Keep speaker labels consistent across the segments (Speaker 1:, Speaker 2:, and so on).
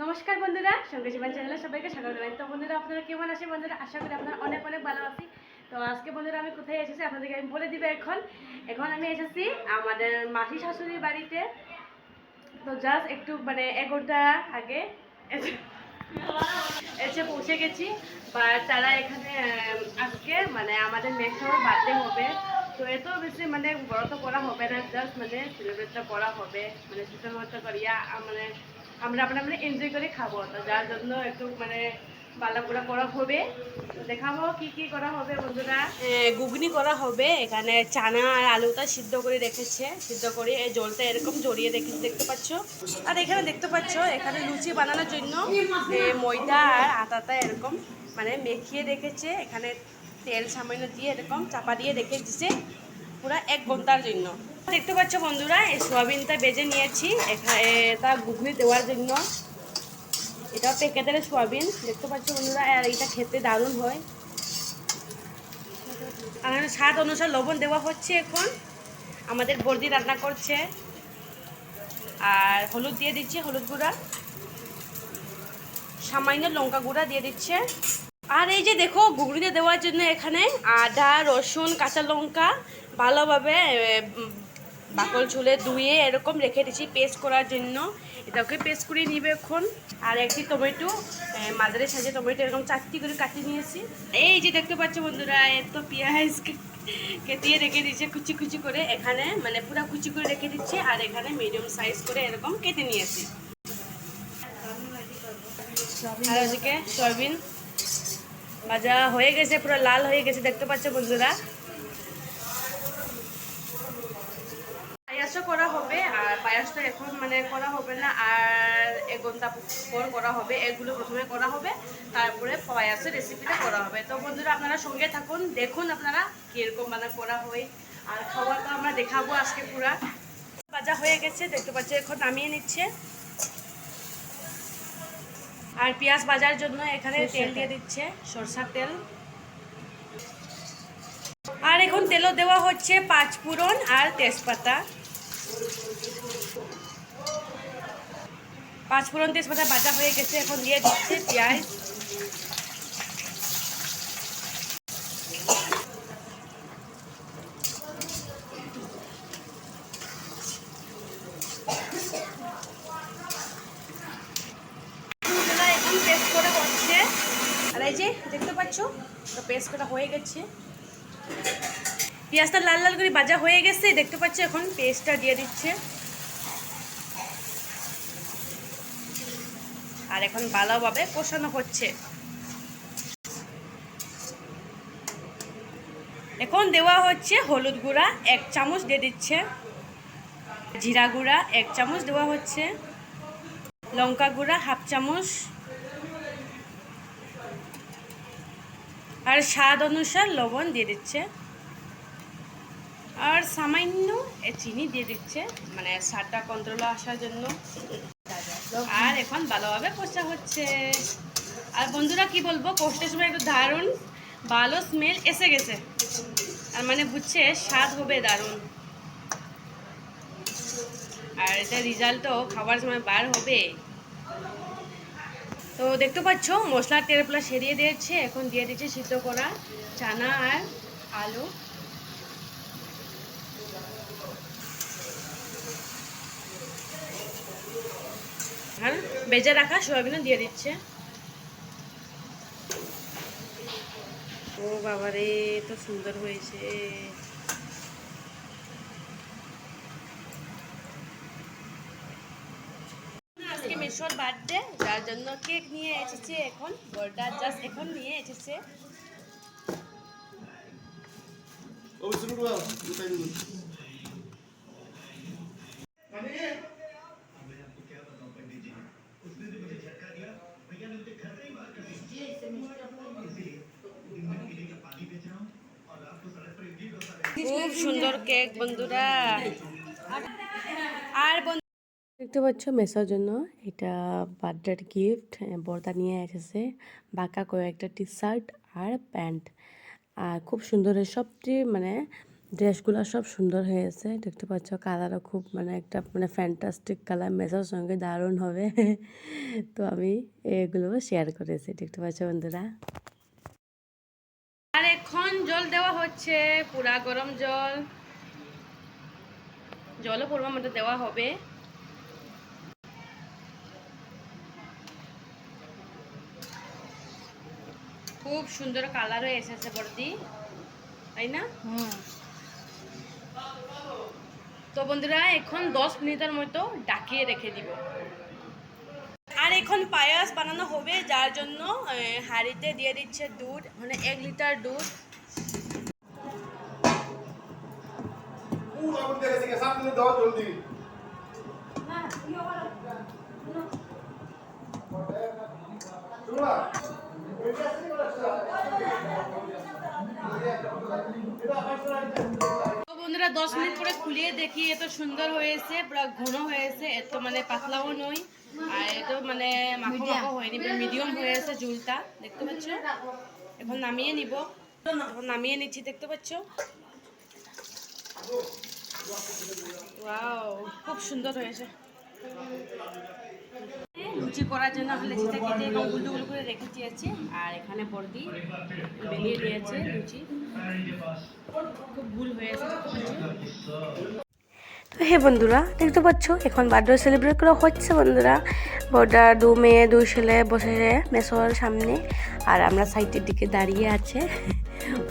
Speaker 1: নমস্কার বন্ধুরা, সঙ্গে জীবন চ্যানেলে সবাইকে স্বাগত জানাই। তো বন্ধুরা, আপনারা কেমন আছেন? বন্ধুরা, আশা করি আপনারা অনেক অনেক ভালো আছি। তো আজকে বন্ধুরা আমি কোথায় এসেছি আপনাদেরকে আমি বলে দিব। এখন আমি এসেছি আমাদের মাসি শাশুড়ির বাড়িতে। তো জাস্ট একটু মানে 1 ঘন্টা আগে এসে পৌঁছে গেছি। বা তারা এখানে আজকে মানে আমাদের নেক্সট আমার বার্থডে হবে। তো এত বেশি মানে বড় তো করা হবে না, জাস্ট মানে সেলিব্রেটটা করা হবে, মানে ছোটো মতো করিয়া মানে আমরা মানে এনজয় করে খাবো। তো যার জন্য একটু মানে বালাগুলা করা হবে। তো দেখাবো কি কি করা হবে বন্ধুরা। ঘুগনি করা হবে, এখানে চানা আর আলুটা সিদ্ধ করে রেখেছে, সিদ্ধ করে এই জলটা এরকম জড়িয়ে রেখেছে দেখতে পাচ্ছ। আর এখানে দেখতে পাচ্ছ এখানে লুচি বানানোর জন্য ময়দা আর আটাটা এরকম মানে মেখিয়ে রেখেছে। এখানে তেল সামান্য দিয়ে এরকম চাপা দিয়ে রেখে দিচ্ছে পুরো 1 ঘন্টার জন্য। দেখতে পাচ্ছ বন্ধুরা, এই সোয়াবিনটা বেজে নিয়েছি এটা ঘুগনি দেওয়ার জন্য। এটা প্যাকেটের সোয়াবিন দেখতে পাচ্ছ বন্ধুরা, আর এটা খেতে দারুণ হয়। আর স্বাদ অনুসার লবণ দেওয়া হচ্ছে। এখন আমাদের বর্দি রান্না করছে। আর হলুদ দিয়ে দিচ্ছে, হলুদ গুঁড়া, সামান্য লঙ্কা গুঁড়া দিয়ে দিচ্ছে। আর এই যে দেখো, ঘুগনিতে দেওয়ার জন্য এখানে আদা, রসুন, কাঁচা লঙ্কা ভালোভাবে বাকল ছুলে ধুয়ে এরকম রেখে দিচ্ছি পেস্ট করার জন্য। এটাকে পেস্ট করে নিবে এখন। আর একটি টমেটো মাঝারি সাইজে টমেটো এরকম 4টি করে কাটিয়ে নিয়েছি। এই যে দেখতে পাচ্ছ বন্ধুরা, এত পেঁয়াজ কেটিয়ে রেখে দিচ্ছে কুচি কুচি করে, এখানে মানে পুরো কুচি করে রেখে দিচ্ছে। আর এখানে মিডিয়াম সাইজ করে এরকম কেটে নিয়েছি। আর ওদিকে সয়াবিন ভাজা হয়ে গেছে, পুরো লাল হয়ে গেছে দেখতে পাচ্ছ বন্ধুরা। পায়াসও করা হবে, আর পায়াসটা এখন মানে করা হবে না, আর 1 ঘন্টা পর করা হবে। এগুলো প্রথমে করা হবে, তারপরে পায়াসের রেসিপিটা করা হবে। তো বন্ধুরা আপনারা সঙ্গে থাকুন, দেখুন আপনারা কীরকম মানে করা হয়। আর খাওয়াটা আমরা দেখাবো আজকে পুরা। ভাজা হয়ে গেছে দেখতে পাচ্ছ, এখন নামিয়ে নিচ্ছে। আর পেঁয়াজ ভাজার জন্য এখানে তেল দিয়ে দিচ্ছে, সরষার তেল। আর এখন তেলও দেওয়া হচ্ছে 5 ফোড়ন আর তেজপাতা। 5 ফোড়ন তেজপাতা ভাজা হয়ে গেছে, এখন দিয়ে দিচ্ছে পেঁয়াজ। এখন পেস্ট করা হচ্ছে। আর এই যে দেখতে পাচ্ছ, তো পেস্ট করা হয়ে গেছে। পেঁয়াজটা লাল লাল করে ভাজা হয়ে গেছে দেখতে পাচ্ছ, এখন পেস্টটা দিয়ে দিচ্ছে। আর এখন ভালোভাবে কষানো হচ্ছে। এখন দেওয়া হচ্ছে হলুদ গুঁড়া 1 চামচ দিয়ে দিচ্ছে, জিরা গুঁড়া 1 চামচ দেওয়া হচ্ছে, লঙ্কা গুঁড়া 1/2 চামচ, আর স্বাদ অনুসার লবণ দিয়ে দিচ্ছে। আর সামান্য চিনি দিয়ে দিচ্ছে, মানে স্বাদটা কন্ট্রোলে আসার জন্য। আর এখন ভালোভাবে কষা হচ্ছে। আর বন্ধুরা কি বলবো, কষার সময় একটু দারুণ ভালো স্মেল এসে গেছে। আর মানে বুঝছে স্বাদ হবে দারুণ। আর এটা রেজাল্টও খাবার সময় বার হবে। তো দেখতে পাচ্ছ মশলার তেলগুলো সেরিয়ে দিয়েছে, এখন দিয়ে দিচ্ছে সিদ্ধ করা চানা আর আলু। আর ভেজে রাখা সয়াবিনও দিয়ে দিচ্ছে। ও বাবারে, তো সুন্দর হয়েছে। আজকে মিশোর বার্থডে, যার জন্য কেক নিয়ে এসেছে। এখন বড়টা জাস্ট এখন নিয়ে এসেছে। খুব সুন্দর কেক বন্ধুরা। আর দেখতে পাচ্ছ মেসোর জন্য এটা বার্থডে গিফট বর্দা নিয়ে এসেছে। বাঁকা কয়েকটা টি শার্ট আর প্যান্ট। আর খুব সুন্দর সবটি মানে
Speaker 2: ড্রেসগুলো সব সুন্দর হয়েছে, দেখতে পাচ্ছ। কালারও খুব মানে একটা মানে ফ্যান্টাস্টিক কালার, মেসোর সঙ্গে দারুণ হবে। তো আমি এগুলো শেয়ার করেছি, দেখতে পাচ্ছ বন্ধুরা।
Speaker 1: আর এখন জল দেওয়া হচ্ছে, পুরা গরম জল, জলও পরিমাণ মতো দেওয়া হবে। খুব সুন্দর কালারও এসেছে বর্দি, তাই না? তো বন্ধুরা এখন 10 মিনিটের মতো ডাকিয়ে রেখে দিব। আর এখন পায়াস বানানো হবে, যার জন্য হাঁড়িতে দিয়ে দিচ্ছে দুধ, মানে 1 লিটার দুধ। বন্ধুরা 10 মিনিট পরে খুলিয়ে দেখি, এত সুন্দর হয়েছে, পুরো ঘন হয়েছে, এত মানে পাতলাও নয় আর এত মানে মাখো মাখো হয়নি, মিডিয়াম হয়েছে ঝুলটা, দেখতে পাচ্ছ। এখন নামিয়ে নিব, এখন নামিয়ে নিচ্ছি, দেখতে পাচ্ছ। ওয়াও, খুব সুন্দর হয়েছে। লুচি করার জন্য লেচিটা কেটে এরকম গুলো গুলো করে রেখে দিয়েছি, আর এখানে বর্দি বেলিয়ে দিয়েছে লুচি, খুব ভুল হয়েছে।
Speaker 2: তো হে বন্ধুরা, দেখতে পাচ্ছ এখন বার্থডে সেলিব্রেট করা হচ্ছে বন্ধুরা। বড়দা 2 মেয়ে 2 ছেলে বসে মেসোর সামনে, আর আমরা সাইডের দিকে দাঁড়িয়ে আছে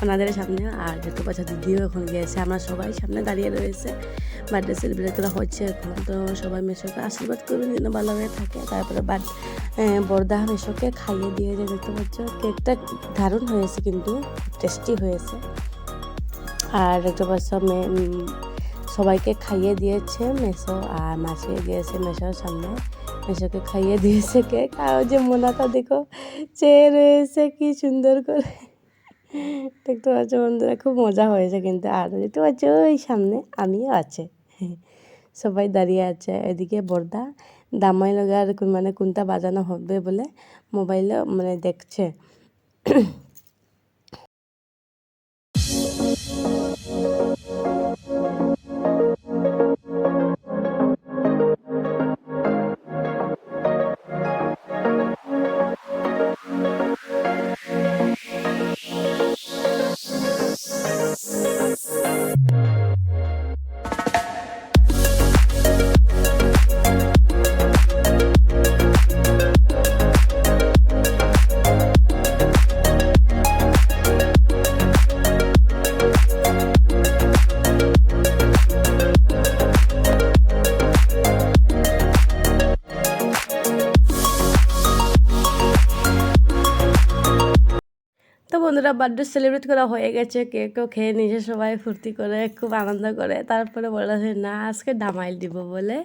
Speaker 2: ওনাদের সামনে। আর দেখতে পাচ্ছ দিদিও এখন গিয়েছে, আমরা সবাই সামনে দাঁড়িয়ে রয়েছে। বার্থডে সেলিব্রেট করা হচ্ছে এখন, তো সবাই মেসোকে আশীর্বাদ করবেন যেন ভালো হয়ে থাকে। তারপরে বড়দা মেসোকে খাইয়ে দিয়েছে, দেখতে পাচ্ছ। কেকটা দারুণ হয়েছে, কিন্তু টেস্টি হয়েছে। আর দেখতে পাচ্ছ সবাইকে খাইয়ে দিয়েছে মেসো, আর মাছিয়ে গিয়েছে মেসোর সামনে, মেসোকে খাইয়ে দিয়েছে কেক। আর যে মোনাটা দেখো চেয়ে রয়েছে কি সুন্দর করে, দেখতে পাচ্ছ বন্ধুরা, খুব মজা হয়েছে কিন্তু। আর দেখতে পাচ্ছ ওই সামনে আমিও আছে, সবাই দাঁড়িয়ে আছে। এদিকে বড়দা দামাই লাগার মানে কোনটা বাজানো হবে বলে মোবাইলে মানে দেখছে। তো বন্ধুরা বার্থডে সেলিব্রেট করা হয়ে গেছে, কেকও খেয়ে নিয়েছে, সবাই ফুর্তি করে খুব আনন্দ করে। তারপরে বলা যে না আজকে দামাইল দিব বলে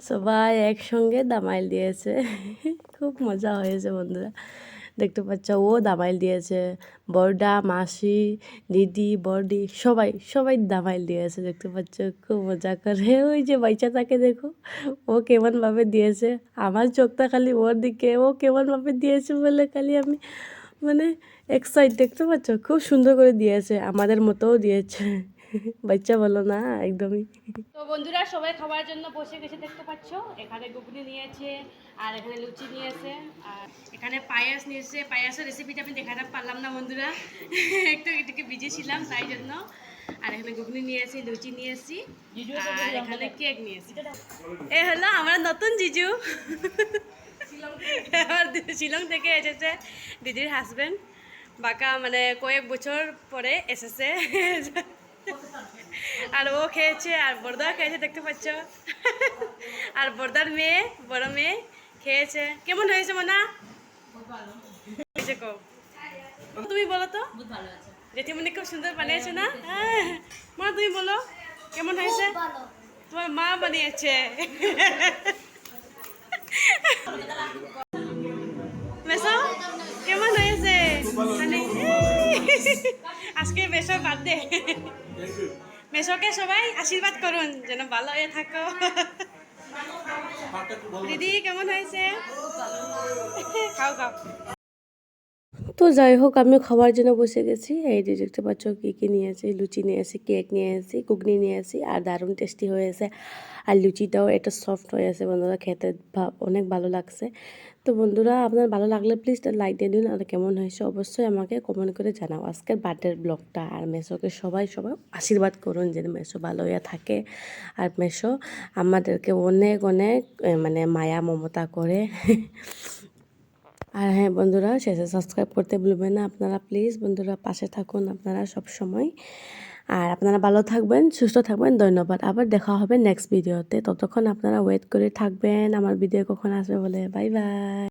Speaker 2: সবাই একসঙ্গে দামাইল দিয়েছে। খুব মজা হয়েছে বন্ধুরা, দেখতে পাচ্ছ। ও দামাইল দিয়েছে, বড়দা মাসি দিদি বড়দি সবাই সবাই দামাইল দিয়েছে, দেখতে পাচ্ছ। খুব মজা করে ওই যে বাচ্চাটাকে দেখো, ও কেমনভাবে দিয়েছে। আমার চোখটা খালি ওর দিকে, ও কেমনভাবে দিয়েছে বলে খালি আমি মানে এক্সাইট, দেখতে পাচ্ছ। খুব সুন্দর করে দিয়েছে, আমাদের মতোও দিয়েছে। বাচ্চা বলো না একদমই।
Speaker 1: তো বন্ধুরা সবাই খাওয়ার জন্য বসে গেছে, দেখতে পাচ্ছ। এখানে ঘুগনি নিয়েছে, আর এখানে লুচি নিয়েছে, আর এখানে পায়াস নিয়েছে। পায়াসের রেসিপিটা আমি দেখাতে পারলাম না বন্ধুরা, একটু বিজি ছিলাম তাই জন্য। আর এখানে ঘুগনি নিয়েছি, লুচি নিয়েছি, আর এখানে কেক নিয়েছি। এ হলো আমার নতুন জিজু, শিলং থেকে এসেছে, দিদির হাজবেন্ড। বাঁকা মানে কয়েক বছর পরে এসেছে। আর ও খেয়েছে, আর বড়দা খেয়েছে, দেখতে পাচ্ছ। আর বড়দার মেয়ে, বড় মেয়ে খেয়েছে। কেমন হয়েছে মোনা? তুমি বলো তো। জেঠিমনি খুব সুন্দর বানিয়েছে না? মা তুমি বলো কেমন হয়েছে? তোমার মা বানিয়েছে। মেসো কেমন হয়েছে? মানে আজকে মেসোর বার্থডে, মেসোকে সবাই আশীর্বাদ করুন যেন ভালো হয়ে থাকো। দিদি কেমন হয়েছে? খাও খাও।
Speaker 2: তো যাই হোক আমি খাওয়ার জন্য বসে গেছি। এই যে দেখতে পাচ্ছ কী কী নিয়েছি, লুচি নিয়েছি, কেক নিয়েছি, ঘুগনি নিয়েছি আর দারুণ টেস্টি হয়েছে। আর লুচিটাও এটা সফট হয়েছে বন্ধুরা, খেতে অনেক ভালো লাগছে। তো বন্ধুরা আপনার ভালো লাগলে প্লিজ লাইক দিয়ে দিন, আর কেমন হয়েছে অবশ্যই আমাকে কমেন্ট করে জানাও আজকের বার্থডের ব্লগটা। আর মেসোকে সবাই আশীর্বাদ করুন যেন মেসো ভালো হয়ে থাকে, আর মেসো আমাদেরকে অনেক অনেক মানে মায়া মমতা করে। আর হ্যাঁ বন্ধুরা, শেষে সাবস্ক্রাইব করতে ভুলবেন না আপনারা, প্লিজ বন্ধুরা পাশে থাকুন আপনারা সব সময়। আর আপনারা ভালো থাকবেন, সুস্থ থাকবেন। ধন্যবাদ, আবার দেখা হবে নেক্সট ভিডিওতে। ততক্ষণ আপনারা ওয়েট করে থাকবেন আমার ভিডিও কখন আসবে বলে। Bye bye.